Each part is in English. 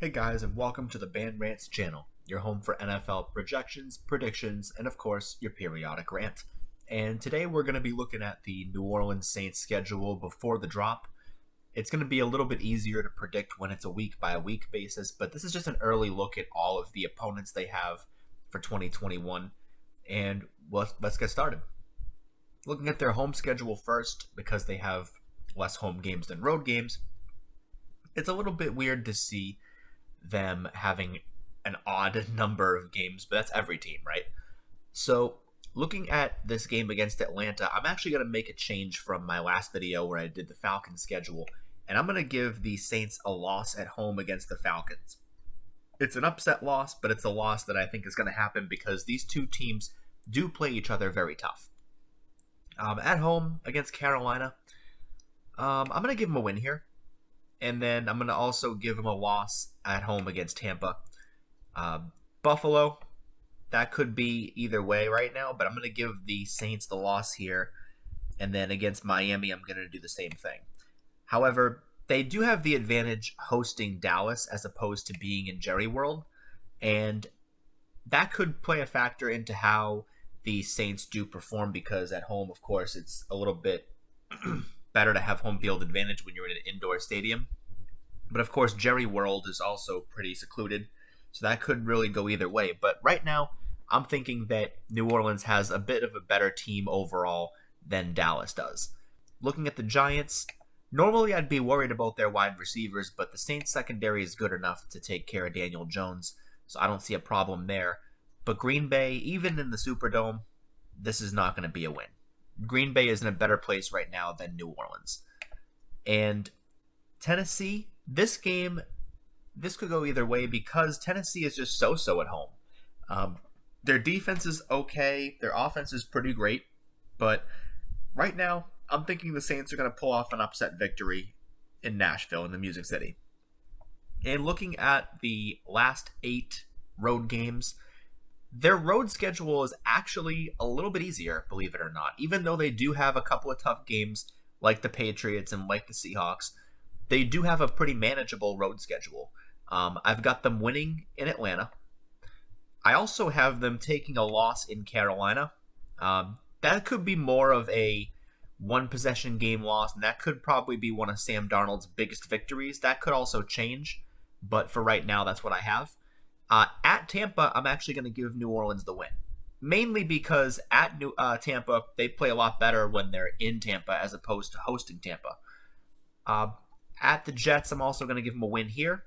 Hey guys, and welcome to the Band Rants channel, your home for NFL projections, predictions, and of course, your periodic rant. And today we're going to be looking at the New Orleans Saints schedule before the drop. It's going to be a little bit easier to predict when it's a week-by-week basis, but this is just an early look at all of the opponents they have for 2021. And let's get started. Looking at their home schedule first, because they have less home games than road games, it's a little bit weird to see them having an odd number of games, but that's every team, right? So looking at this game against Atlanta, I'm actually going to make a change from my last video where I did the Falcons schedule, and I'm going to give the Saints a loss at home against the Falcons. It's an upset loss, but it's a loss that I think is going to happen because these two teams do play each other very tough. At home against Carolina, I'm going to give them a win here. And then I'm going to also give them a loss at home against Tampa. Buffalo, that could be either way right now, but I'm going to give the Saints the loss here. And then against Miami, I'm going to do the same thing. However, they do have the advantage hosting Dallas as opposed to being in Jerry World. And that could play a factor into how the Saints do perform because at home, of course, it's a little bit better to have home field advantage when you're in an indoor stadium. But of course, Jerry World is also pretty secluded, so that could really go either way. But right now, I'm thinking that New Orleans has a bit of a better team overall than Dallas does. Looking at the Giants, normally I'd be worried about their wide receivers, but the Saints secondary is good enough to take care of Daniel Jones, so I don't see a problem there. But Green Bay, even in the Superdome, this is not going to be a win. Green Bay is in a better place right now than New Orleans. And Tennessee, this could go either way because Tennessee is just so-so at home. Their defense is okay. Their offense is pretty great. But right now, I'm thinking the Saints are going to pull off an upset victory in Nashville, in the Music City. And looking at the last 8 road games, their road schedule is actually a little bit easier, believe it or not. Even though they do have a couple of tough games like the Patriots and like the Seahawks, they do have a pretty manageable road schedule. I've got them winning in Atlanta. I also have them taking a loss in Carolina. That could be more of a one-possession game loss, and that could probably be one of Sam Darnold's biggest victories. That could also change, but for right now, that's what I have. At Tampa, I'm actually going to give New Orleans the win. Mainly because at Tampa, they play a lot better when they're in Tampa as opposed to hosting Tampa. At the Jets, I'm also going to give them a win here.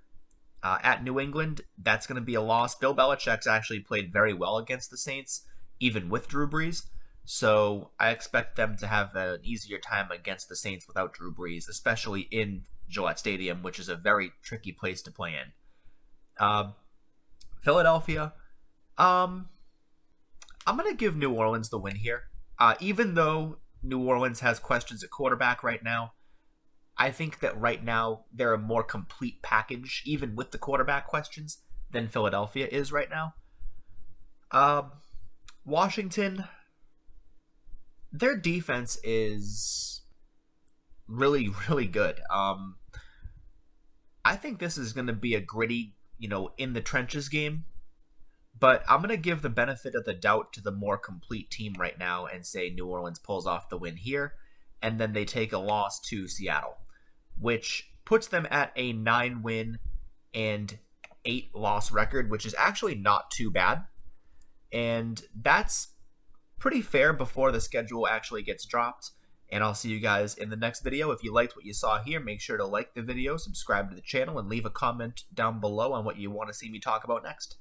At New England, that's going to be a loss. Bill Belichick's actually played very well against the Saints, even with Drew Brees. So I expect them to have an easier time against the Saints without Drew Brees, especially in Gillette Stadium, which is a very tricky place to play in. Philadelphia, I'm going to give New Orleans the win here. Even though New Orleans has questions at quarterback right now, I think that right now they're a more complete package, even with the quarterback questions, than Philadelphia is right now. Washington, their defense is really, really good. I think this is going to be a gritty, in the trenches game. But I'm going to give the benefit of the doubt to the more complete team right now and say New Orleans pulls off the win here, and then they take a loss to Seattle, which puts them at a 9-win and 8-loss record, which is actually not too bad. And that's pretty fair before the schedule actually gets dropped. And I'll see you guys in the next video. If you liked what you saw here, make sure to like the video, subscribe to the channel, and leave a comment down below on what you want to see me talk about next.